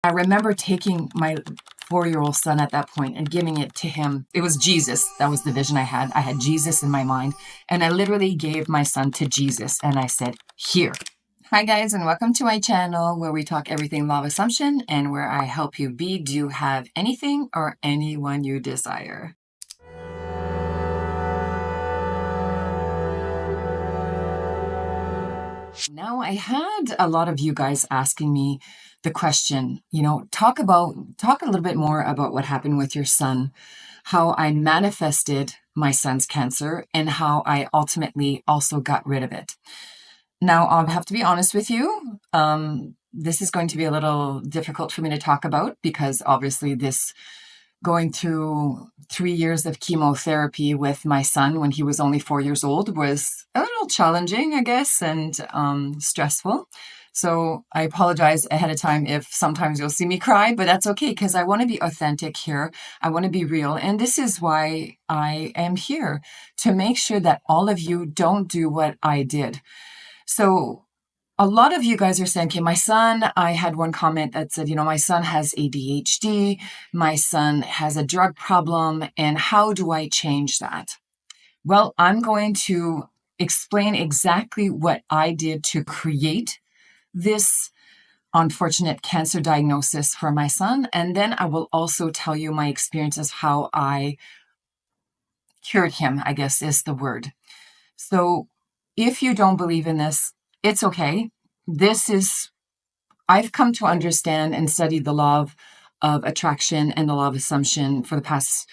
I remember taking my 4-year-old son at that point and giving it to him. It was Jesus. That was the vision I had. I had Jesus in my mind. And I literally gave my son to Jesus. And I said, here. Hi guys, and welcome to my channel where we talk everything law of assumption and where I help you be, do, have anything or anyone you desire. Now, I had a lot of you guys asking me the question, talk a little bit more about what happened with your son, how I manifested my son's cancer, and how I ultimately also got rid of it. Now, I'll have to be honest with you. This is going to be a little difficult for me to talk about because obviously going through 3 years of chemotherapy with my son when he was only 4 years old was a little challenging, I guess, and stressful. So I apologize ahead of time if sometimes you'll see me cry, but that's okay because I want to be authentic here. I want to be real. And this is why I am here, to make sure that all of you don't do what I did. So a lot of you guys are saying, okay, my son, I had one comment that said, my son has ADHD, my son has a drug problem, and how do I change that? Well, I'm going to explain exactly what I did to create this unfortunate cancer diagnosis for my son. And then I will also tell you my experiences, how I cured him, I guess is the word. So if you don't believe in this, it's okay. I've come to understand and study the law of attraction and the law of assumption for the past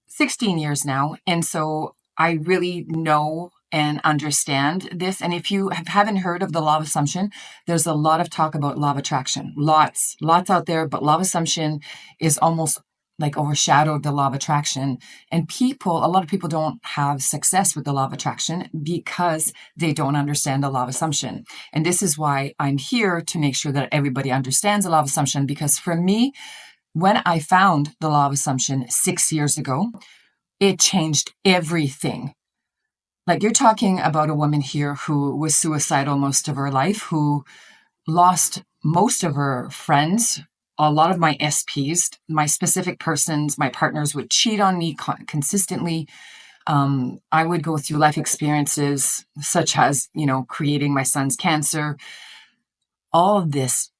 16 years now. And so I really know and understand this. And if you haven't heard of the law of assumption, there's a lot of talk about law of attraction. Lots out there, but law of assumption is almost like overshadowed the law of attraction. And a lot of people don't have success with the law of attraction because they don't understand the law of assumption. And this is why I'm here, to make sure that everybody understands the law of assumption. Because for me, when I found the law of assumption 6 years ago, it changed everything. Like, you're talking about a woman here who was suicidal most of her life, who lost most of her friends. A lot of my SPs, my specific persons, my partners would cheat on me consistently. I would go through life experiences such as, creating my son's cancer. All of this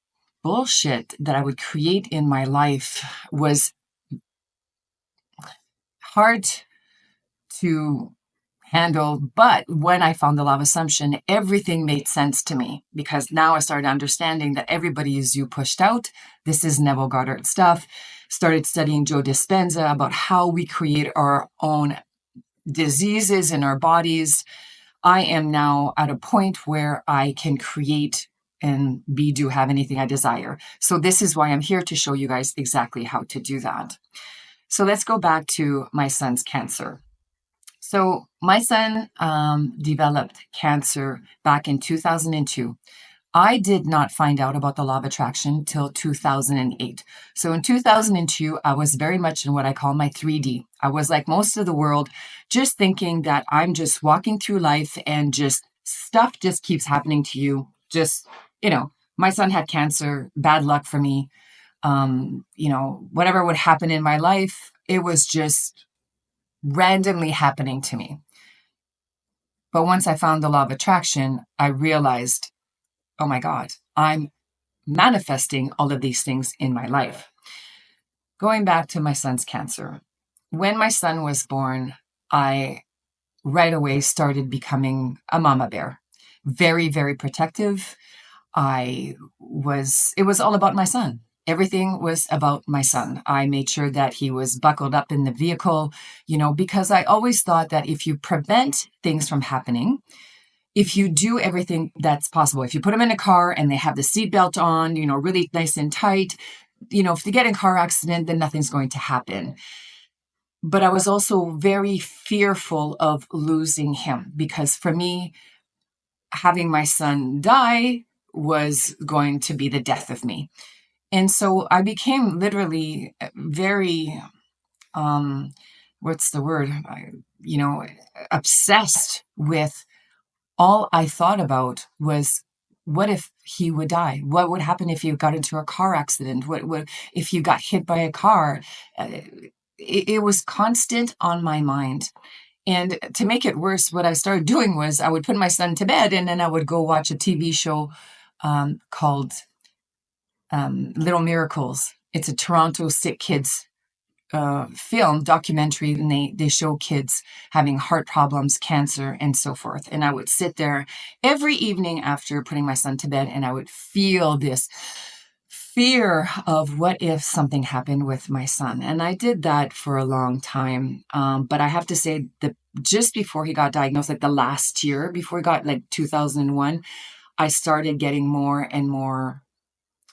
bullshit that I would create in my life was hard to handle. But when I found the law of assumption, everything made sense to me, because now I started understanding that everybody is you pushed out. This is Neville Goddard stuff. Started studying Joe Dispenza about how we create our own diseases in our bodies. I am now at a point where I can create and have anything I desire. So this is why I'm here, to show you guys exactly how to do that. So let's go back to my son's cancer. So my son developed cancer back in 2002. I did not find out about the law of attraction till 2008. So in 2002, I was very much in what I call my 3D. I was like most of the world, just thinking that I'm just walking through life and just stuff just keeps happening to you. Just, my son had cancer, bad luck for me. Whatever would happen in my life, it was just randomly happening to me. But once I found the law of attraction, I realized, oh my God, I'm manifesting all of these things in my life. Going back to my son's cancer. When my son was born, I right away started becoming a mama bear. Very, very protective. It was all about my son. Everything was about my son. I made sure that he was buckled up in the vehicle, because I always thought that if you prevent things from happening, if you do everything that's possible, if you put them in a car and they have the seatbelt on, really nice and tight, if they get in a car accident, then nothing's going to happen. But I was also very fearful of losing him, because for me, having my son die was going to be the death of me. And so I became literally very, obsessed with, all I thought about was what if he would die? What would happen if you got into a car accident? What would if you got hit by a car? Uh, it was constant on my mind. And to make it worse, what I started doing was I would put my son to bed and then I would go watch a TV show called Little Miracles. It's a Toronto sick kids film documentary, and they show kids having heart problems, cancer, and so forth. And I would sit there every evening after putting my son to bed, and I would feel this fear of what if something happened with my son. And I did that for a long time. But I have to say that just before he got diagnosed, like the last year before he got like 2001, I started getting more and more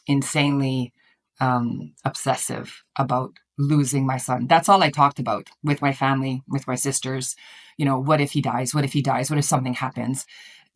insanely obsessive about losing my son. That's all I talked about with my family, with my sisters. What if he dies? What if he dies? What if something happens?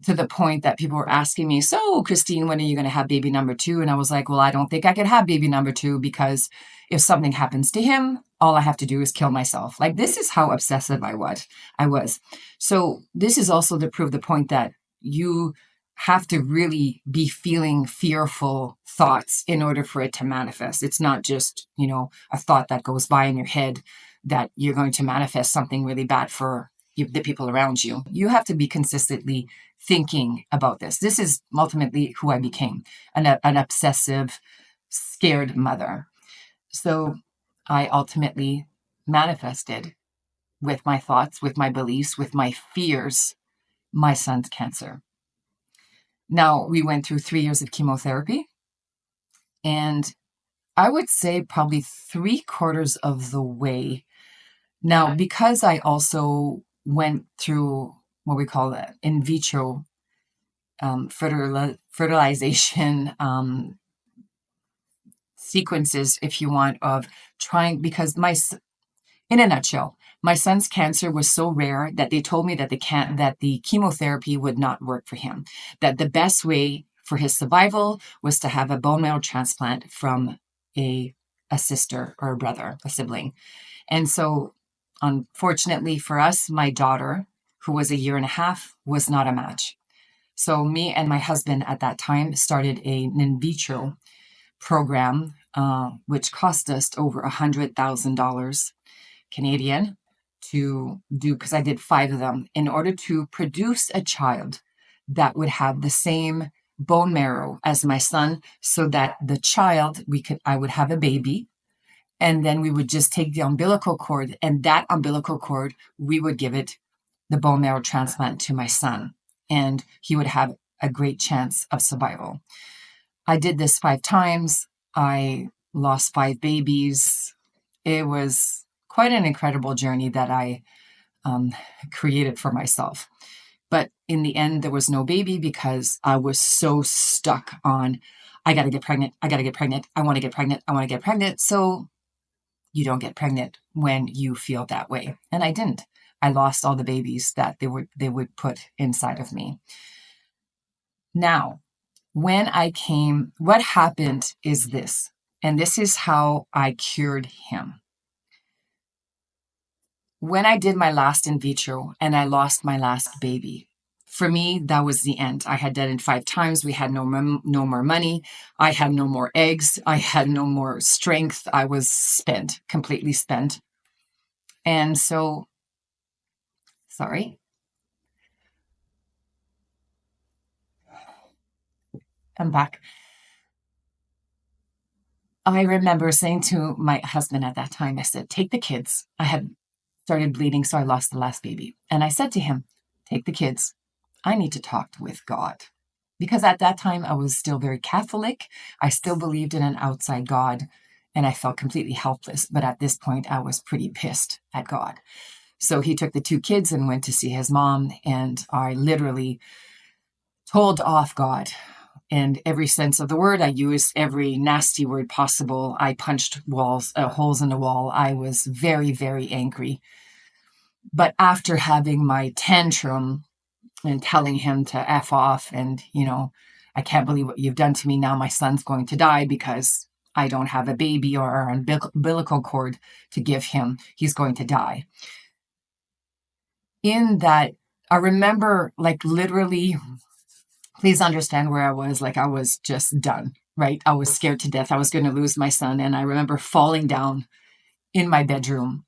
To the point that people were asking me, so Christine, when are you going to have baby number 2? And I was like, well, I don't think I could have baby number 2 because if something happens to him, all I have to do is kill myself. Like, this is how obsessive I was. So this is also to prove the point that you have to really be feeling fearful thoughts in order for it to manifest. It's not just, a thought that goes by in your head that you're going to manifest something really bad for the people around you. You have to be consistently thinking about this. This is ultimately who I became, an obsessive, scared mother. So I ultimately manifested with my thoughts, with my beliefs, with my fears, my son's cancer. Now, we went through 3 years of chemotherapy, and I would say probably 3/4 of the way. Now, because I also went through what we call in vitro fertilization sequences, if you want, of trying, because in a nutshell, my son's cancer was so rare that they told me that the chemotherapy would not work for him, that the best way for his survival was to have a bone marrow transplant from a sister or a brother, a sibling. And so, unfortunately for us, my daughter, who was a year and a half, was not a match. So me and my husband at that time started an in vitro program, which cost us over $100,000 Canadian to do, because I did 5 of them, in order to produce a child that would have the same bone marrow as my son, so that the child, I would have a baby, and then we would just take the umbilical cord, and that umbilical cord, we would give it the bone marrow transplant to my son, and he would have a great chance of survival. I did this 5 times. I lost 5 babies. It was quite an incredible journey that I created for myself. But in the end, there was no baby because I was so stuck on, I got to get pregnant. I got to get pregnant. I want to get pregnant. I want to get pregnant. So you don't get pregnant when you feel that way. And I didn't. I lost all the babies that they would put inside of me. Now, when I came, what happened is this, and this is how I cured him. When I did my last in vitro and I lost my last baby, for me, that was the end. I had done it 5 times. We had no more money. I had no more eggs. I had no more strength. I was spent, completely spent. And so, sorry. I'm back. I remember saying to my husband at that time, I said, take the kids. I had started bleeding, so I lost the last baby. And I said to him, take the kids. I need to talk with God. Because at that time, I was still very Catholic. I still believed in an outside God, and I felt completely helpless. But at this point, I was pretty pissed at God. So he took the 2 kids and went to see his mom, and I literally told off God. In every sense of the word, I used every nasty word possible. I punched holes in the wall. I was very, very angry. But after having my tantrum and telling him to F off and, I can't believe what you've done to me. Now my son's going to die because I don't have a baby or an umbilical cord to give him. He's going to die. In that, I remember like literally Please understand where I was. Like, I was just done, right? I was scared to death. I was going to lose my son. And I remember falling down in my bedroom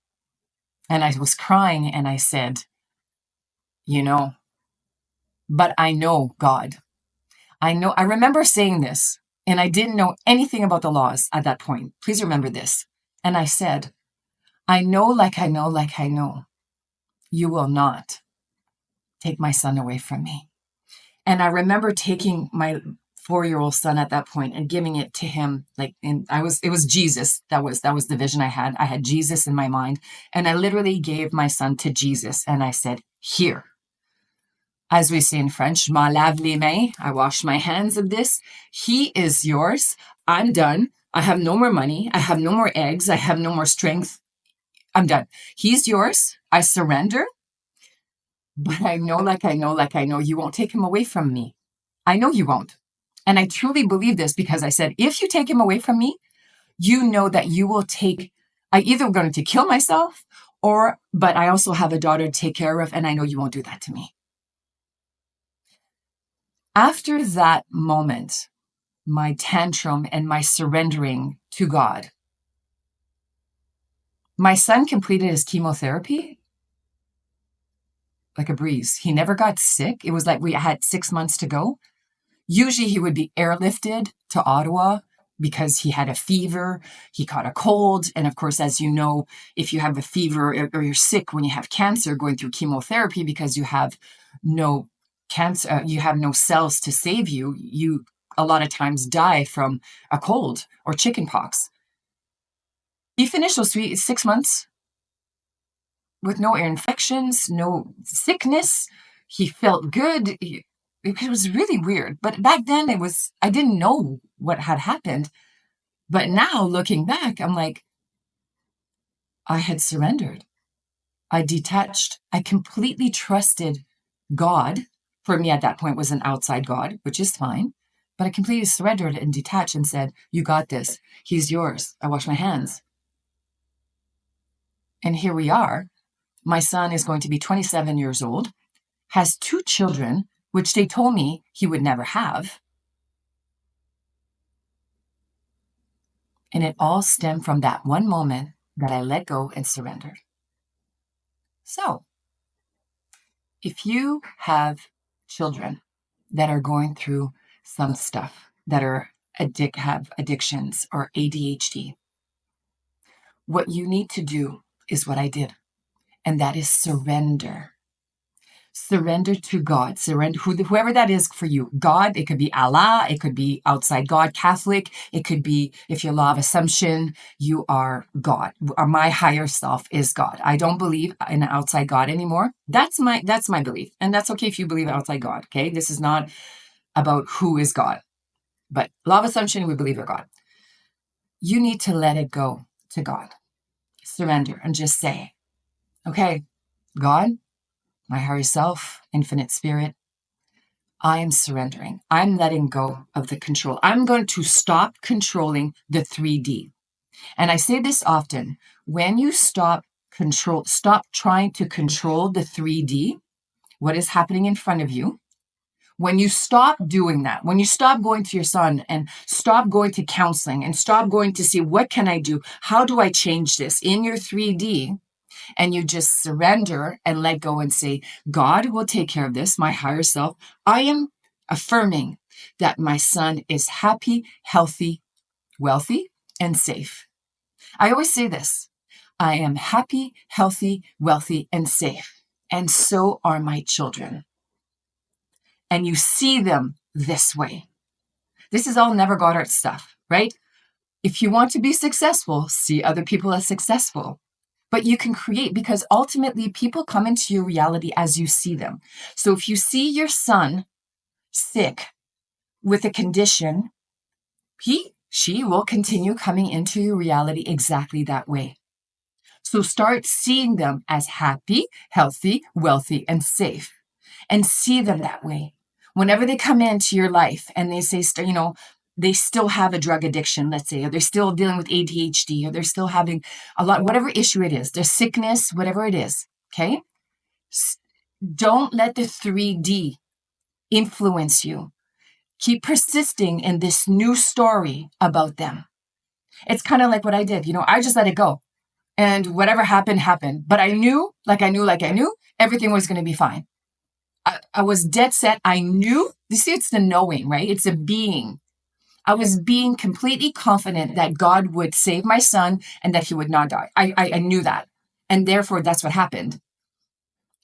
and I was crying and I said, you know, but I know God. I know, I remember saying this, and I didn't know anything about the laws at that point. Please remember this. And I said, I know, like I know, like I know, you will not take my son away from me. And I remember taking my 4-year-old son at that point and giving it to him. Like, and it was Jesus. That was the vision I had. I had Jesus in my mind. And I literally gave my son to Jesus. And I said, here, as we say in French, "Ma lave les mains." I wash my hands of this. He is yours. I'm done. I have no more money. I have no more eggs. I have no more strength. I'm done. He's yours. I surrender. But I know, like I know, like I know, you won't take him away from me. I know you won't. And I truly believe this because I said, if you take him away from me, you know that you will take, I either going to kill myself but I also have a daughter to take care of, and I know you won't do that to me. After that moment, my tantrum and my surrendering to God, my son completed his chemotherapy like a breeze. He never got sick. It was like we had 6 months to go. Usually he would be airlifted to Ottawa because he had a fever, he caught a cold. And of course, as you know, if you have a fever or you're sick when you have cancer, going through chemotherapy because you have no cancer, you have no cells to save you, you a lot of times die from a cold or chicken pox. He finished those 6 months with no ear infections, no sickness. He felt good. It was really weird. But back then I didn't know what had happened. But now looking back, I'm like, I had surrendered. I detached. I completely trusted God. For me at that point was an outside God, which is fine. But I completely surrendered and detached and said, you got this. He's yours. I wash my hands. And here we are. My son is going to be 27 years old, has 2 children, which they told me he would never have. And it all stemmed from that one moment that I let go and surrendered. So, if you have children that are going through some stuff, that have addictions or ADHD, what you need to do is what I did, and that is surrender. Surrender to God. Surrender whoever that is for you. God, it could be Allah, it could be outside God, Catholic, it could be, if you're law of assumption, you are God. Or my higher self is God. I don't believe in an outside God anymore. That's my belief. And that's okay if you believe outside God. Okay. This is not about who is God. But law of assumption, we believe in God. You need to let it go to God. Surrender and just say, okay, God, my higher self, infinite spirit, I am surrendering. I'm letting go of the control. I'm going to stop controlling the 3D. And I say this often, when you stop trying to control the 3D, what is happening in front of you. When you stop doing that, when you stop going to your son and stop going to counseling and stop going to see, what can I do? How do I change this in your 3D? And you just surrender and let go and say, God will take care of this, my higher self. I am affirming that my son is happy, healthy, wealthy, and safe. I always say this, I am happy, healthy, wealthy, and safe. And so are my children. And you see them this way. This is all Never Goddard stuff, right? If you want to be successful, see other people as successful. But you can create, because ultimately people come into your reality as you see them. So if you see your son sick with a condition, she will continue coming into your reality exactly that way. So start seeing them as happy, healthy, wealthy, and safe, and see them that way. Whenever they come into your life and they say, they still have a drug addiction, let's say, or they're still dealing with ADHD, or they're still having whatever issue it is, their sickness, whatever it is, okay? Don't let the 3D influence you. Keep persisting in this new story about them. It's kind of like what I did. I just let it go. And whatever happened, happened. But I knew, everything was going to be fine. I was dead set. I knew. You see, it's the knowing, right? It's a being. I was being completely confident that God would save my son and that he would not die. I knew that. And therefore, that's what happened.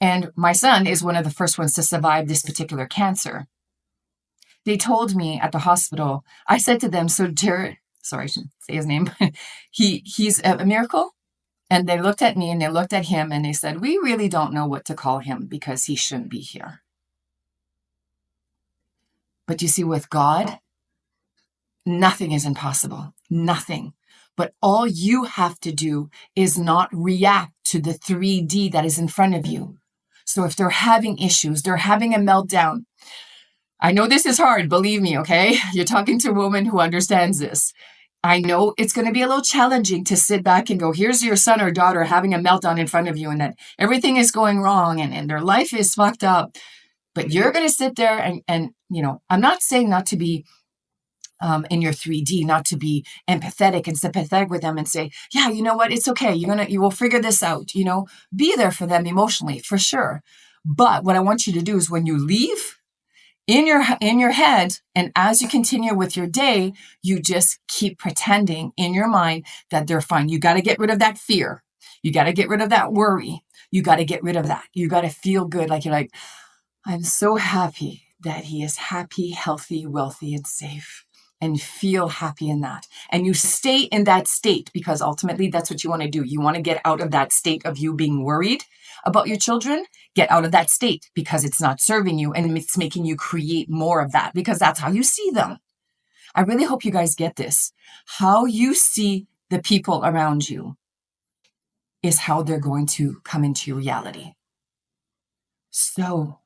And my son is one of the first ones to survive this particular cancer. They told me at the hospital, I said to them, so Jared, sorry, I shouldn't say his name, he's a miracle. And they looked at me and they looked at him and they said, we really don't know what to call him because he shouldn't be here. But you see, with God, nothing is impossible. Nothing. But all you have to do is not react to the 3D that is in front of you. So if they're having issues, they're having a meltdown. I know this is hard, believe me, okay? You're talking to a woman who understands this. I know it's going to be a little challenging to sit back and go, here's your son or daughter having a meltdown in front of you and that everything is going wrong and their life is fucked up. But you're going to sit there and I'm not saying not to be in your 3D, not to be empathetic and sympathetic with them and say, yeah, you know what? It's okay. You will figure this out, be there for them emotionally for sure. But what I want you to do is when you leave, in your head, and as you continue with your day, you just keep pretending in your mind that they're fine. You got to get rid of that fear. You got to get rid of that worry. You got to get rid of that. You got to feel good. Like you're like, I'm so happy that he is happy, healthy, wealthy, and safe. And feel happy in that. And you stay in that state because ultimately that's what you want to do. You want to get out of that state of you being worried about your children. Get out of that state because it's not serving you and it's making you create more of that because that's how you see them. I really hope you guys get this. How you see the people around you is how they're going to come into your reality. So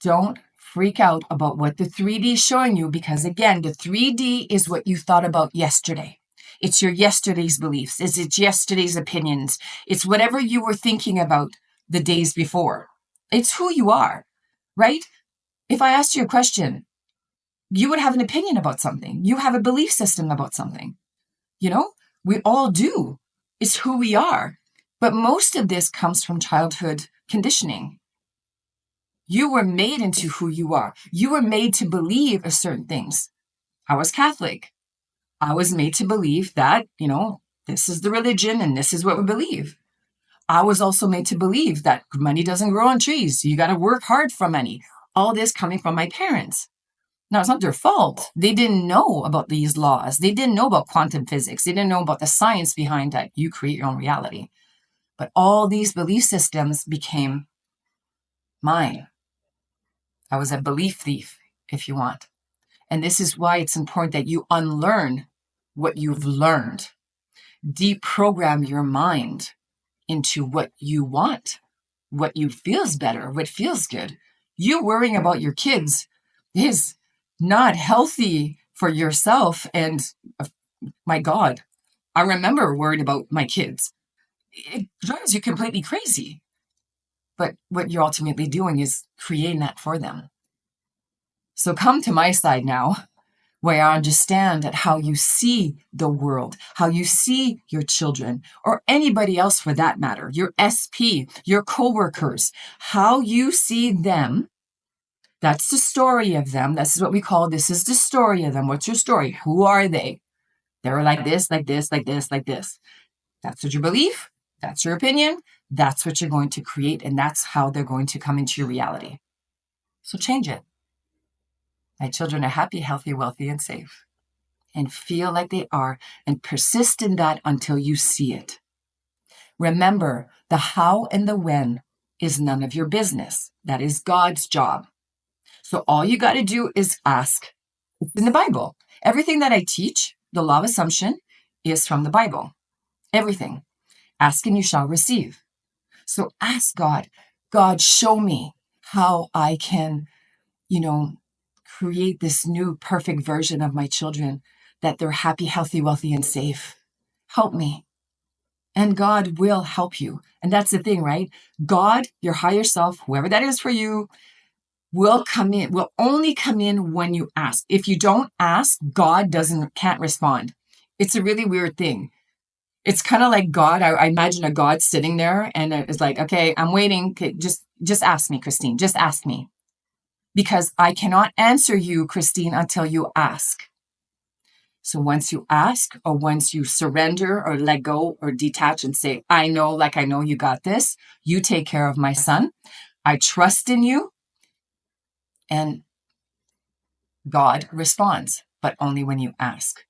don't freak out about what the 3D is showing you because, again, the 3D is what you thought about yesterday. It's your yesterday's beliefs. It's yesterday's opinions. It's whatever you were thinking about the days before. It's who you are, right? If I asked you a question, you would have an opinion about something. You have a belief system about something. We all do. It's who we are. But most of this comes from childhood conditioning. You were made into who you are. You were made to believe a certain things. I was Catholic. I was made to believe that, this is the religion and this is what we believe. I was also made to believe that money doesn't grow on trees. You got to work hard for money. All this coming from my parents. Now, it's not their fault. They didn't know about these laws. They didn't know about quantum physics. They didn't know about the science behind that. You create your own reality. But all these belief systems became mine. I was a belief thief, if you want. And this is why it's important that you unlearn what you've learned. Deprogram your mind into what you want, what you feels better, what feels good. You worrying about your kids is not healthy for yourself. And my God, I remember worried about my kids. It drives you completely crazy. But what you're ultimately doing is creating that for them. So come to my side now, where I understand that how you see the world, how you see your children, or anybody else for that matter, your SP, your coworkers, how you see them. That's the story of them. This is what we call, this is the story of them. What's your story? Who are they? They're like this, like this, like this, like this. That's what you believe. That's your opinion. That's what you're going to create. And that's how they're going to come into your reality. So change it. My children are happy, healthy, wealthy, and safe. And feel like they are, and persist in that until you see it. Remember, the how and the when is none of your business. That is God's job. So all you got to do is ask. It's in the Bible. Everything that I teach, the law of assumption, is from the Bible. Everything. Ask and you shall receive. So ask God, God, show me how I can, create this new perfect version of my children, that they're happy, healthy, wealthy, and safe. Help me. And God will help you. And that's the thing, right? God, your higher self, whoever that is for you, will come in, will only come in when you ask. If you don't ask, God can't respond. It's a really weird thing. It's kind of like God. I imagine a God sitting there and it's like, okay, I'm waiting. Okay, just ask me, Christine. Just ask me. Because I cannot answer you, Christine, until you ask. So once you ask, or once you surrender or let go or detach and say, I know you got this. You take care of my son. I trust in you. And God responds, but only when you ask.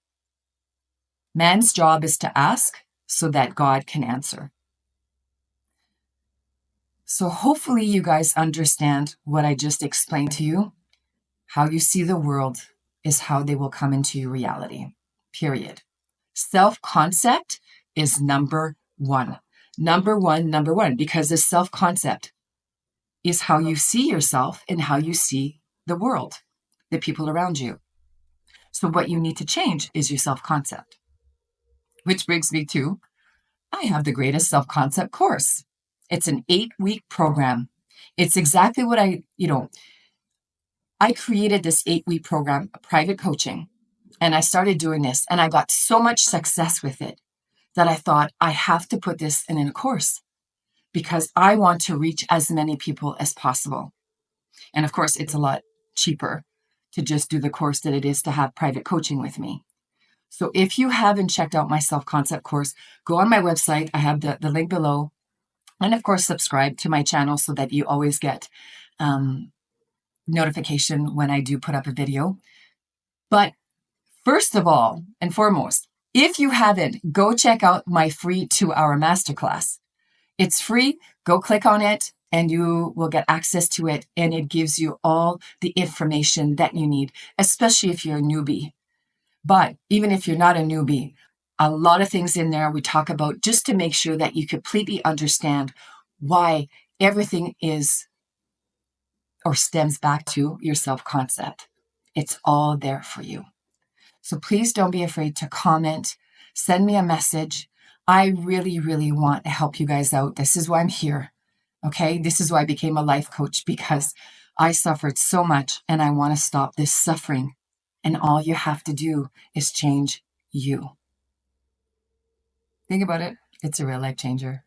Man's job is to ask so that God can answer. So hopefully you guys understand what I just explained to you. How you see the world is how they will come into your reality, period. Self-concept is number one. Number one, because the self-concept is how you see yourself and how you see the world, the people around you. So what you need to change is your self-concept. Which brings me to, I have the greatest self-concept course. It's an 8-week program. It's exactly what I created this 8-week program, private coaching, and I started doing this, and I got so much success with it that I thought I have to put this in a course because I want to reach as many people as possible. And of course, it's a lot cheaper to just do the course than it is to have private coaching with me. So if you haven't checked out my self-concept course, go on my website. I have the link below. And of course, subscribe to my channel so that you always get notification when I do put up a video. But first of all and foremost, if you haven't, go check out my free 2-hour masterclass. It's free. Go click on it and you will get access to it. And it gives you all the information that you need, especially if you're a newbie. But even if you're not a newbie, a lot of things in there we talk about just to make sure that you completely understand why everything is or stems back to your self-concept. It's all there for you. So please don't be afraid to comment, send me a message. I really, really want to help you guys out. This is why I'm here. Okay. This is why I became a life coach, because I suffered so much and I want to stop this suffering. And all you have to do is change you. Think about it. It's a real life changer.